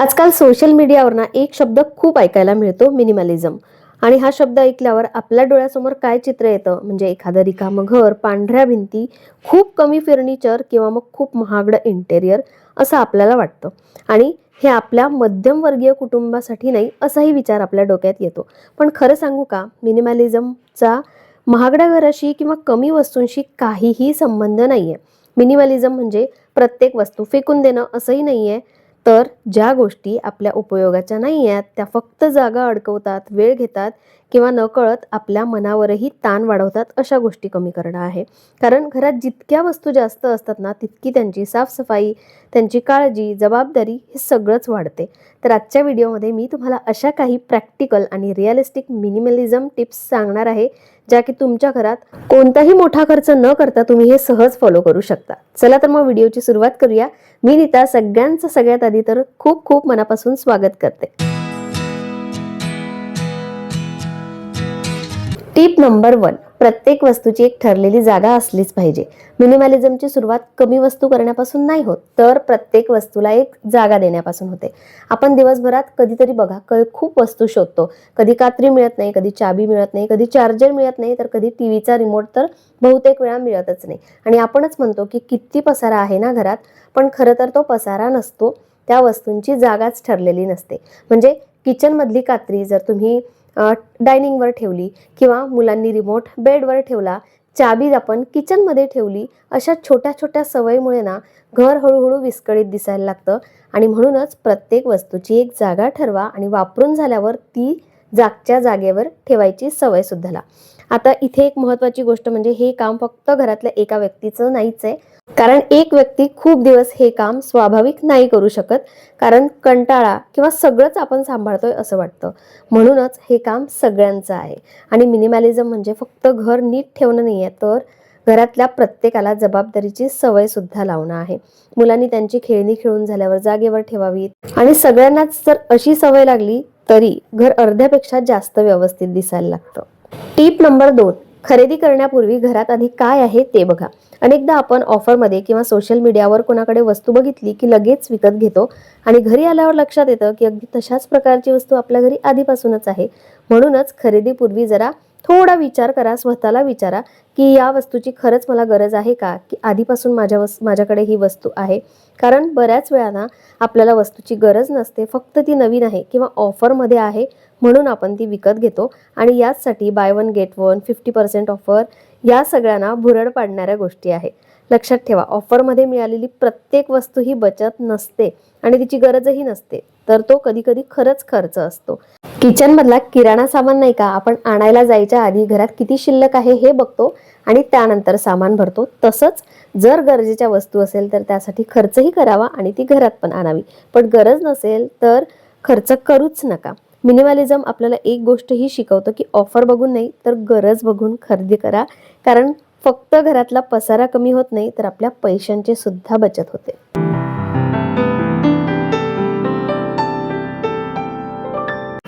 आजकाल सोशल मीडियावर ना एक शब्द खूप ऐकायला मिळतो, मिनिमलिझम. आणि हा शब्द ऐकल्यावर आपल्या डोळ्यासमोर काय चित्र येतं म्हणजे एखादं रिकामं घर, पांढऱ्या भिंती, खूप कमी फर्निचर किंवा मग खूप महागडं इंटेरियर असं आपल्याला वाटतं. आणि हे आपल्या मध्यमवर्गीय कुटुंबासाठी नाही असाही विचार आपल्या डोक्यात येतो. पण खरं सांगू का, मिनिमलिझमचा महागड्या घराशी किंवा कमी वस्तूंशी काहीही संबंध नाहीये. मिनिमलिझम म्हणजे प्रत्येक वस्तू फेकून देणं असंही नाहीये. तर ज्या गोष्टी आपल्या उपयोगाच्या नाही आहेत त्या फक्त जागा अडकवतात, वेळ घेतात किंवा नकळत आपल्या मनावरही ताण वाढवतात, अशा गोष्टी कमी करणं आहे. कारण घरात जितक्या वस्तू जास्त असतात ना, तितकी त्यांची साफसफाई, त्यांची काळजी, जबाबदारी हे सगळंच वाढते. तर आजच्या व्हिडिओमध्ये मी तुम्हाला अशा काही प्रॅक्टिकल आणि रिअलिस्टिक मिनिमलिझम टिप्स सांगणार आहे, ज्या की तुमच्या घरात कोणताही मोठा खर्च न करता तुम्ही हे सहज फॉलो करू शकता. चला तर मग व्हिडिओची सुरुवात करूया. मी नीता सगळ्यांचं सगळ्यात आधी तर खूप खूप मनापासून स्वागत करते. टिप नंबर 1, प्रत्येक वस्तूची एक ठरलेली जागा असलीच पाहिजे. मिनिमलिझमची सुरुवात कमी वस्तू करण्यापासून नाही होत, तर प्रत्येक वस्तूला एक जागा देण्यापासून होते. आपण दिवसभरात कधीतरी बघा खूप वस्तू शोधतो. कधी कात्री मिळत नाही, कधी चाबी मिळत नाही, कधी चार्जर मिळत नाही, तर कधी टीव्हीचा रिमोट तर बहुतेक वेळा मिळतच नाही. आणि आपणच म्हणतो की किती पसारा आहे ना घरात, पण खरं तर तो पसारा नसतो, त्या वस्तूंची जागाच ठरलेली नसते. म्हणजे किचनमधली कात्री जर तुम्ही डायनिंगवर ठेवली किंवा मुलांनी रिमोट बेडवर ठेवला, चाबी आपण किचनमध्ये ठेवली, अशा छोट्या छोट्या सवयीमुळे ना घर हळूहळू विस्कळीत दिसायला लागतं. आणि म्हणूनच प्रत्येक वस्तूची एक जागा ठरवा आणि वापरून झाल्यावर ती जागच्या जागेवर ठेवायची सवय सुद्धा ला. आता इथे एक महत्त्वाची गोष्ट म्हणजे हे काम फक्त घरातल्या एका व्यक्तीचं नाहीच आहे. कारण एक व्यक्ती खूप दिवस हे काम स्वाभाविक नाही करू शकत, कारण कंटाळा किंवा सगळंच आपण सांभाळतोय असं वाटतं. म्हणूनच हे काम सगळ्यांचं आहे. आणि मिनिमलिझम म्हणजे फक्त घर नीट ठेवणं नाही आहे, तर घरातल्या प्रत्येकाला जबाबदारीची सवय सुद्धा लावणं आहे. मुलांनी त्यांची खेळणी खेळून झाल्यावर जागेवर ठेवावीत. आणि सगळ्यांनाच जर अशी सवय लागली तरी घर अर्ध्यापेक्षा जास्त व्यवस्थित दिसायला लागतं. टिप नंबर 2, खरेदी करण्यापूर्वी घरात आधी काय आहे ते बघा. अनेकदा आपण ऑफरमध्ये किंवा सोशल मीडियावर कोणाकडे वस्तू बघितली की लगेच विकत घेतो आणि घरी आल्यावर लक्षात येतं की अगदी तशाच प्रकारची वस्तू आपल्या घरी आधीपासूनच आहे. म्हणूनच खरेदीपूर्वी जरा थोडा विचार करा, स्वतःला विचारा की या वस्तूची खरंच मला गरज आहे का, की आधीपासून माझ्याकडे ही वस्तू आहे. कारण बऱ्याच वेळा ना आपल्याला वस्तूची गरज नसते, फक्त ती नवीन आहे किंवा ऑफरमध्ये आहे म्हणून आपण ती विकत घेतो. आणि याचसाठी by one get one, 50% offer, या सगळ्यांना भुरळ पाडणाऱ्या गोष्टी आहे. लक्षात ठेवा, ऑफरमध्ये मिळालेली प्रत्येक वस्तू ही बचत नसते आणि तिची गरजही नसते, तर तो कधी कधी खरंच खर्च असतो. किचनमधला किराणा सामान नाही का, आपण आणायला जायच्या आधी घरात किती शिल्लक आहे हे बघतो आणि त्यानंतर सामान भरतो. तसंच जर गरजेच्या वस्तू असेल तर त्यासाठी खर्चही करावा आणि ती घरात पण आणावी. पण गरज नसेल तर खर्च करूच नका. मिनिमलिझम आपल्याला एक गोष्ट ही शिकवतं की ऑफर बघून नाही तर गरज बघून खरेदी करा. कारण फक्त घरातला पसारा कमी होत नाही, तर आपल्या पैशांची सुद्धा बचत होते.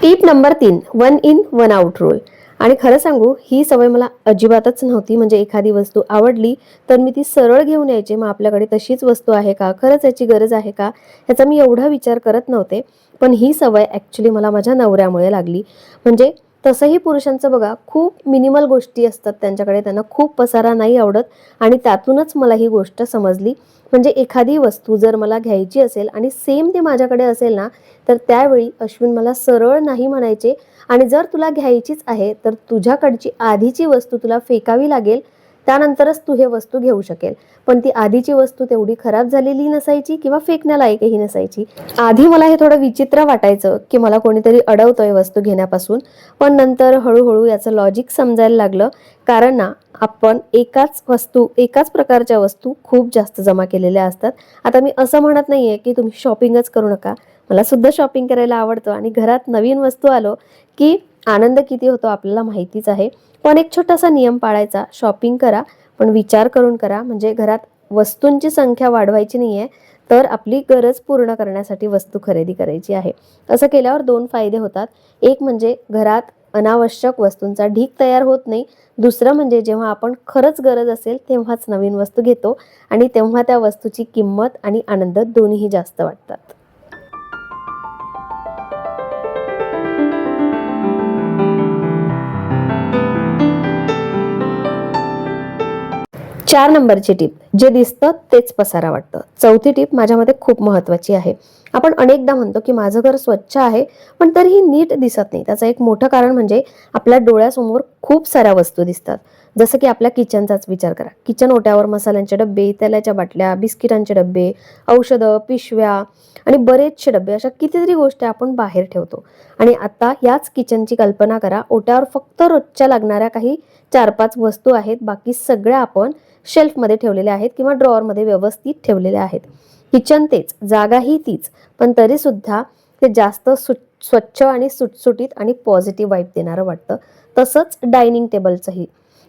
Tip number 3, 1 in 1 out rule. आणि खरं सांगू, ही सवय मला अजिबातच नव्हती. म्हणजे एखादी वस्तू आवडली तर मी ती सरळ घेऊन यायचे. मग आपल्याकडे तशीच वस्तू आहे का, खरंच याची गरज आहे का, ह्याचा मी एवढा विचार करत नव्हते. पण ही सवय ॲक्च्युली मला माझ्या नवऱ्यामुळे लागली. म्हणजे तसंही पुरुषांचं बघा, खूप मिनिमल गोष्टी असतात त्यांच्याकडे, त्यांना खूप पसारा नाही आवडत. आणि त्यातूनच मला ही गोष्ट समजली. म्हणजे एखादी वस्तू जर मला घ्यायची असेल आणि सेम ती माझ्याकडे असेल ना, तर त्यावेळी अश्विन मला सरळ नाही म्हणायचे. आणि जर तुला घ्यायचीच आहे तर तुझ्याकडची आधीची वस्तू तुला फेकावी लागेल, त्यानंतरच तू हे वस्तू घेऊ शकेल. पण ती आधीची वस्तू तेवढी खराब झालेली नसायची किंवा फेकण्यालायकही नसायची. आधी मला हे थोडं विचित्र वाटायचं की मला कोणीतरी अडवतोय वस्तू घेण्यापासून. पण नंतर हळूहळू याचं लॉजिक समजायला लागलं. कारण ना आपण एकाच प्रकारच्या वस्तू खूप जास्त जमा केलेल्या असतात. आता मी असं म्हणत नाहीये की तुम्ही शॉपिंगच करू नका. मला सुद्धा शॉपिंग करायला आवडतं आणि घरात नवीन वस्तू आलो की आनंद किती होतो आपल्याला माहितीच आहे. पण एक छोटासा नियम पाळायचा, शॉपिंग करा पण विचार करून करा. म्हणजे घरात वस्तूंची संख्या वाढवायची नाहीये, तर आपली गरज पूर्ण करण्यासाठी वस्तू खरेदी करायची आहे. असं केल्यावर 2 फायदे होतात. एक म्हणजे घरात अनावश्यक वस्तूंचा ढीग तयार होत नाही. दुसरं म्हणजे जेव्हा आपण खरंच गरज असेल तेव्हाच नवीन वस्तू घेतो आणि तेव्हा त्या वस्तूची किंमत आणि आनंद दोन्हीही जास्त वाटतात. 4 नंबरची टीप, जे दिसतं तेच पसारा वाटतं. चौथी टीप माझ्या मते खूप महत्त्वाची आहे. आपण अनेकदा म्हणतो की माझं घर स्वच्छ आहे, पण तरीही नीट दिसत नाही. त्याचं एक मोठं कारण म्हणजे आपल्या डोळ्यासमोर खूप साऱ्या वस्तू दिसतात. जसं की आपल्या किचनचाच विचार करा. किचन ओट्यावर मसाल्यांचे डब्बे, तेलाच्या बाटल्या, बिस्किटांचे डब्बे, औषधं, पिशव्या आणि बरेचसे डब्बे, अशा कितीतरी गोष्टी आपण बाहेर ठेवतो. आणि आता याच किचनची कल्पना करा. ओट्यावर फक्त रोजच्या लागणाऱ्या काही 4-5 वस्तू आहेत. बाकी सगळ्या आपण शेल्फमध्ये ठेवलेल्या आहेत किंवा ड्रॉवरमध्ये व्यवस्थित ठेवलेल्या आहेत. किचन तेच, जागाही तीच, पण तरी सुद्धा ते जास्त स्वच्छ आणि सुटसुटीत आणि पॉझिटिव्ह वाईब देणारं वाटतं. तसंच डायनिंग टेबलचंही.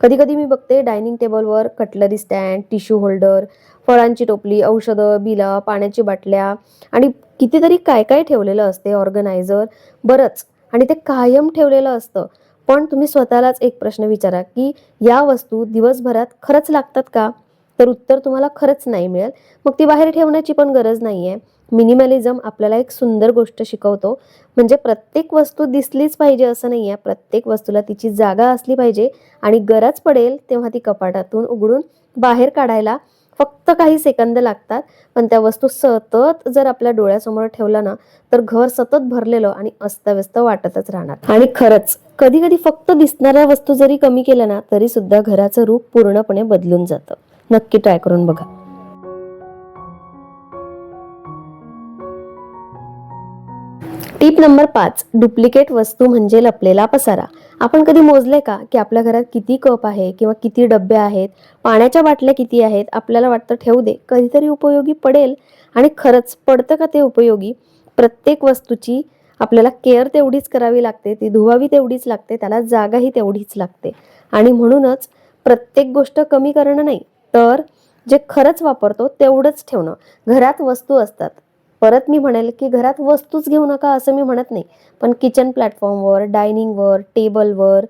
कधी कधी मी बघते डायनिंग टेबलवर कटलरी स्टँड, टिश्यू होल्डर, फळांची टोपली, औषधं, बिला, पाण्याची बाटल्या आणि कितीतरी काय काय ठेवलेलं असते, ऑर्गनायझर, बरंच. आणि ते कायम ठेवलेलं असतं. पण तुम्ही स्वतःलाच एक प्रश्न विचारा की या वस्तू दिवसभरात खरंच लागतात का? तर उत्तर तुम्हाला खरंच नाही मिळेल. मग ती बाहेर ठेवण्याची पण गरज नाहीये. मिनिमलिझम आपल्याला एक सुंदर गोष्ट शिकवतो. म्हणजे प्रत्येक वस्तू दिसलीच पाहिजे असं नाहीये. प्रत्येक वस्तूला तिची जागा असली पाहिजे आणि गरज पडेल तेव्हा ती कपाटातून उघडून बाहेर काढायला फक्त काही सेकंद लागतात. पण त्या वस्तू सतत जर आपल्या डोळ्यासमोर ठेवला ना, तर घर सतत भरलेलं आणि अस्तव्यस्त वाटतच राहणार. आणि खरंच कधी कधी फक्त दिसणाऱ्या वस्तू जरी कमी केल्या ना, तरी सुद्धा घराचं रूप पूर्णपणे बदलून जातं. नक्की ट्राय करून बघा. टीप नंबर 5, डुप्लिकेट वस्तू म्हणजे लपलेला पसारा. आपण कधी मोजले का की आपल्या घरात किती कप आहे किंवा किती डब्बे आहेत, पाण्याच्या बाटल्या किती आहेत? आपल्याला वाटतं ठेवू दे, कधीतरी उपयोगी पडेल. आणि खरंच पडतं का ते उपयोगी? प्रत्येक वस्तूची आपल्याला केअर तेवढीच करावी लागते, ती धुवावी तेवढीच लागते, त्याला जागाही तेवढीच लागते. आणि म्हणूनच प्रत्येक गोष्ट कमी करणं नाही, तर जे खरंच वापरतो तेवढंच ठेवणं. घरात वस्तू असतात. परत मी म्हणेल की घरात वस्तूच घेऊ नका असं मी म्हणत नाही. पण किचन प्लॅटफॉर्मवर, डायनिंगवर, टेबलवर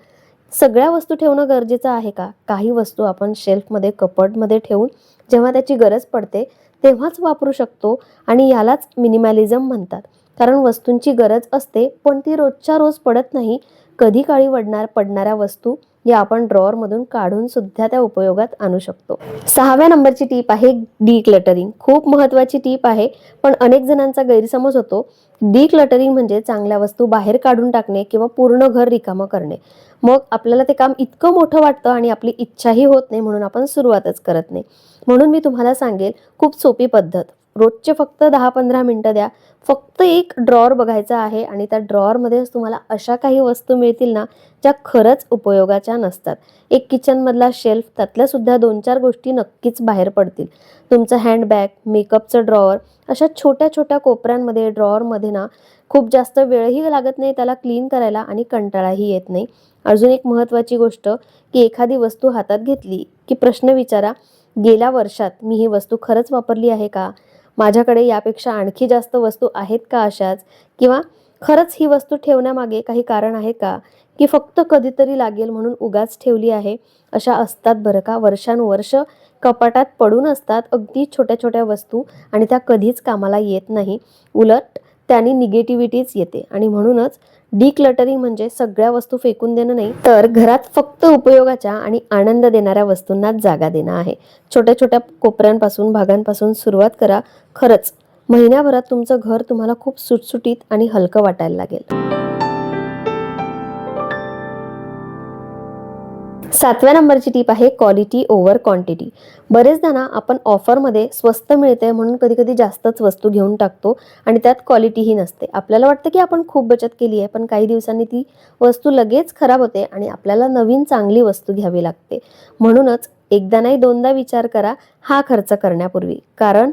सगळ्या वस्तू ठेवणं गरजेचं आहे का? काही वस्तू आपण शेल्फमध्ये, कपबोर्डमध्ये ठेवून जेव्हा त्याची गरज पडते तेव्हाच वापरू शकतो. आणि यालाच मिनिमॅलिझम म्हणतात. कारण वस्तूंची गरज असते, पण ती रोजच्या रोज पडत नाही. कधी काळी पडणाऱ्या वस्तू या आपण ड्रॉवरमधून काढून सुद्धा त्या उपयोगात आणू शकतो. 6व्या नंबरची टीप आहे डिक्लटरिंग. खूप महत्त्वाची टीप आहे, पण अनेक जणांचा गैरसमज होतो. डिक्लटरिंग म्हणजे चांगल्या वस्तू बाहेर काढून टाकणे किंवा पूर्ण घर रिकामं करणे. मग आपल्याला ते काम इतकं मोठं वाटतं आणि आपली इच्छाही होत नाही, म्हणून आपण सुरुवातच करत नाही. म्हणून मी तुम्हाला सांगेल खूप सोपी पद्धत. रोजचे फक्त 10-15 मिनिटं द्या. फक्त एक ड्रॉवर बघायचा आहे आणि त्या ड्रॉवरमध्येच तुम्हाला अशा काही वस्तू मिळतील ना, ज्या खरंच उपयोगाच्या नसतात. एक किचनमधला शेल्फ, त्यातल्या सुद्धा 2-4 गोष्टी नक्कीच बाहेर पडतील. तुमचं हँडबॅग, मेकअपचं ड्रॉवर, अशा छोट्या छोट्या कोपऱ्यांमध्ये, ड्रॉवरमध्ये ना खूप जास्त वेळही लागत नाही त्याला क्लीन करायला आणि कंटाळाही येत नाही. अजून एक महत्त्वाची गोष्ट की एखादी वस्तू हातात घेतली की प्रश्न विचारा, गेल्या वर्षात मी ही वस्तू खरंच वापरली आहे का? माझ्याकडे यापेक्षा आणखी जास्त वस्तू आहेत का अशाच? किंवा खरंच ही वस्तू ठेवण्यामागे काही कारण आहे का? की फक्त कधीतरी लागेल म्हणून उगाच ठेवली आहे? अशा असतात बरं का, वर्षानुवर्ष कपाटात पडून असतात अगदी छोट्या छोट्या वस्तू आणि त्या कधीच कामाला येत नाही. उलट त्याने निगेटिव्हिटीच येते. आणि म्हणूनच डिक्लटरिंग म्हणजे सगळ्या वस्तू फेकून देणं नाही, तर घरात फक्त उपयोगाच्या आणि आनंद देणाऱ्या वस्तूंना जागा देणं आहे. छोट्या छोट्या कोपऱ्यांपासून, भागांपासून सुरुवात करा. खरंच महिन्याभरात तुमचं घर तुम्हाला खूप सुटसुटीत आणि हलकं वाटायला लागेल. 7व्या नंबरची टीप आहे क्वालिटी ओव्हर क्वांटिटी. बरेचदा ना आपण ऑफरमध्ये स्वस्त मिळते म्हणून कधी कधी जास्तच वस्तू घेऊन टाकतो आणि त्यात क्वालिटीही नसते. आपल्याला वाटतं की आपण खूप बचत केली आहे, पण काही दिवसांनी ती वस्तू लगेच खराब होते आणि आपल्याला नवीन चांगली वस्तू घ्यावी लागते. म्हणूनच एकदा नाही दोनदा विचार करा हा खर्च करण्यापूर्वी. कारण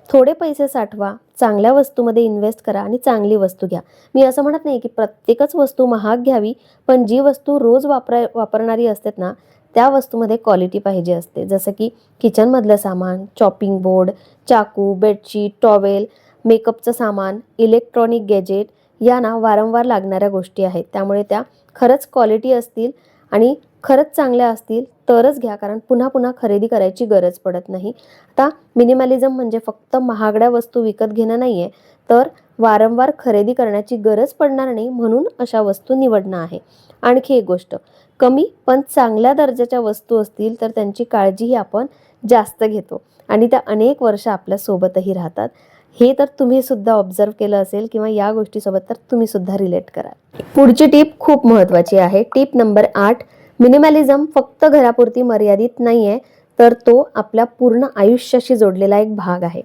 थोडे पैसे साठवा, चांगल्या वस्तूमध्ये इन्व्हेस्ट करा आणि चांगली वस्तू घ्या. मी असं म्हणत नाही की प्रत्येकच वस्तू महाग घ्यावी, पण जी वस्तू रोज वापरणारी असतात ना, त्या वस्तूमध्ये क्वालिटी पाहिजे असते. जसं की किचनमधलं सामान, चॉपिंग बोर्ड, चाकू, बेडशीट, टॉवेल, मेकअपचं सामान, इलेक्ट्रॉनिक गॅजेट, या ना वारंवार लागणाऱ्या गोष्टी आहेत. त्यामुळे त्या खरंच क्वालिटी असतील आणि खरंच चांगल्या असतील तरच घ्या, कारण पुन्हा पुन्हा खरेदी करायची गरज पडत नाही. आता मिनिमलिझम म्हणजे फक्त महागड्या वस्तू विकत घेणं नाहीये, तर वारंवार खरेदी करण्याची गरज पडणार नाही म्हणून अशा वस्तू निवडणं आहे. आणखी एक गोष्ट, कमी पण चांगल्या दर्जाच्या वस्तू असतील तर त्यांची काळजीही आपण जास्त घेतो आणि त्या अनेक वर्ष आपल्या सोबतही राहतात. हे तर तुम्ही सुद्धा ऑब्झर्व केलं असेल किंवा या गोष्टीसोबत तर तुम्ही सुद्धा रिलेट कराल. पुढची टिप खूप महत्त्वाची आहे. टिप नंबर 8, मिनिमलिझम फक्त घरापुरती मर्यादित नाहीये, तर तो आपल्या पूर्ण आयुष्याशी जोडलेला एक भाग आहे.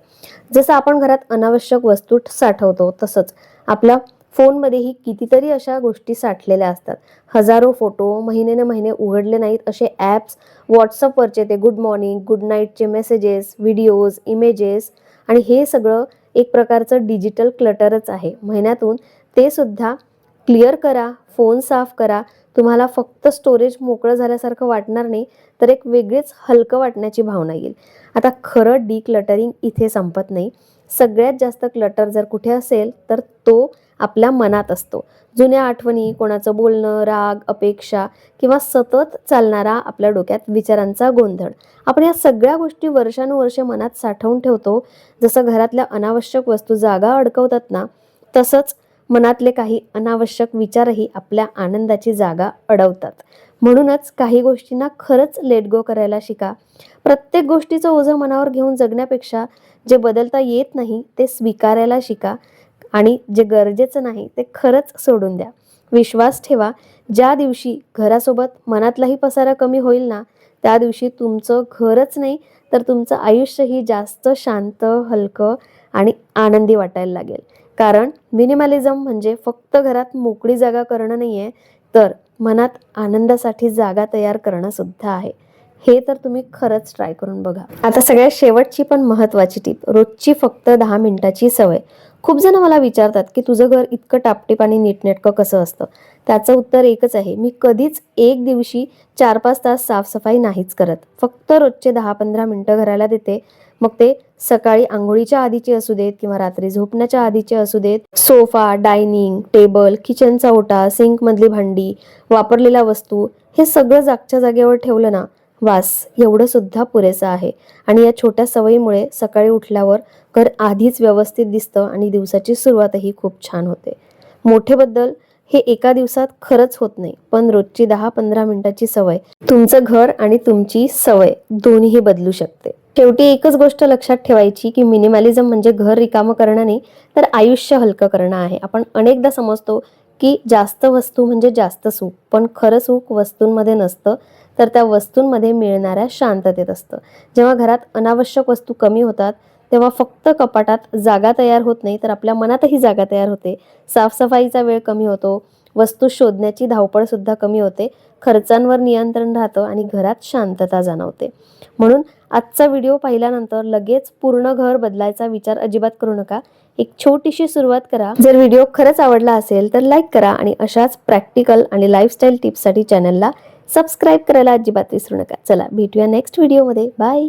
जसं आपण घरात अनावश्यक वस्तू साठवतो, तसंच आपल्या फोनमध्येही कितीतरी अशा गोष्टी साठलेल्या असतात. हजारो फोटो, महिने महिने उघडले नाहीत असे ॲप्स, व्हॉट्सअपवरचे ते गुड मॉर्निंग, गुड नाईटचे मेसेजेस, व्हिडिओज, इमेजेस आणि हे सगळं एक प्रकारचं डिजिटल क्लटरच आहे. महिन्यातून ते सुद्धा क्लिअर करा, फोन साफ करा. तुम्हाला फक्त स्टोरेज मोकळं झाल्यासारखं वाटणार नाही, तर एक वेगळीच हलकं वाटण्याची भावना येईल. आता खरं डिक्लटरिंग इथे संपत नाही. सगळ्यात जास्त क्लटर जर कुठे असेल तर तो आपल्या मनात असतो. जुन्या आठवणी, कोणाचं बोलणं, राग, अपेक्षा किंवा सतत चालणारा आपल्या डोक्यात विचारांचा गोंधळ. आपण या सगळ्या गोष्टी वर्षानुवर्षे मनात साठवून ठेवतो. जसं घरातल्या अनावश्यक वस्तू जागा अडकवतात ना, तसंच मनातले काही अनावश्यक विचारही आपल्या आनंदाची जागा अडवतात. म्हणूनच काही गोष्टींना खरंच लेट गो करायला शिका. प्रत्येक गोष्टीचं ओझं मनावर घेऊन जगण्यापेक्षा जे बदलता येत नाही ते स्वीकारायला शिका आणि जे गरजेचं नाही ते खरंच सोडून द्या. विश्वास ठेवा, ज्या दिवशी घरासोबत मनातलाही पसारा कमी होईल ना, त्या दिवशी तुमचं घरच नाही तर तुमचं आयुष्यही जास्त शांत, हलकं आणि आनंदी वाटायला लागेल. कारण मिनिमलिझम म्हणजे फक्त घरात मोकळी जागा करणं नाहीये, तर मनात आनंदासाठी जागा तयार करणं सुद्धा आहे. हे तर तुम्ही खरंच ट्राय करून बघा. आता सगळ्यात शेवटची पण महत्त्वाची टीप, रोजची फक्त 10 मिनिटाची सवय. खूप जण मला विचारतात की तुझं घर इतकं टापटीप आणि नीटनेटकं कसं असतं? त्याचं उत्तर एकच आहे, मी कधीच एक दिवशी 4-5 तास साफसफाई नाहीच करत. फक्त रोजचे 10-15 मिनिटं घराला देते. मग ते सकाळी अंघोळीच्या आधीचे असू देत किंवा रात्री झोपण्याच्या आधीचे असू देत. सोफा, डायनिंग टेबल, किचनचा ओटा, सिंकमधली भांडी, वापरलेल्या वस्तू हे सगळं जागच्या जागेवर ठेवलं ना, वास एवढं सुद्धा पुरेसं आहे. आणि या छोट्या सवयीमुळे सकाळी उठल्यावर घर आधीच व्यवस्थित दिसतं आणि दिवसाची सुरुवातही खूप छान होते. मोठे बदल हे एका दिवसात खरंच होत नाही, पण रोजची 10-15 मिनिटाची सवय तुमचं घर आणि तुमची सवय दोन्हीही बदलू शकते. शेवटी एकच गोष्ट लक्षात ठेवायची की मिनिमलिझम म्हणजे घर रिकामं करणं नाही, तर आयुष्य हलकं करणं आहे. आपण अनेकदा समजतो की जास्त वस्तू म्हणजे जास्त सुख, पण खरं सुख वस्तूंमध्ये नसतं, तर त्या वस्तूंमध्ये मिळणाऱ्या शांततेत असतं. जेव्हा घरात अनावश्यक वस्तू कमी होतात, तेव्हा फक्त कपाटात जागा तयार होत नाही, तर आपल्या मनातही जागा तयार होते. साफसफाईचा वेळ कमी होतो, वस्तू शोधण्याची धावपळ सुद्धा कमी होते, खर्चांवर नियंत्रण राहतं आणि घरात शांतता जाणवते. म्हणून आजचा व्हिडिओ पाहिल्यानंतर लगेच पूर्ण घर बदलायचा विचार अजिबात करू नका. एक छोटीशी सुरुवात करा. जर व्हिडिओ खरंच आवडला असेल तर लाईक करा आणि अशाच प्रॅक्टिकल आणि लाईफस्टाईल टिप्ससाठी चॅनलला सबस्क्राईब करायला अजिबात विसरू नका. चला भेटूया नेक्स्ट व्हिडिओमध्ये. बाय.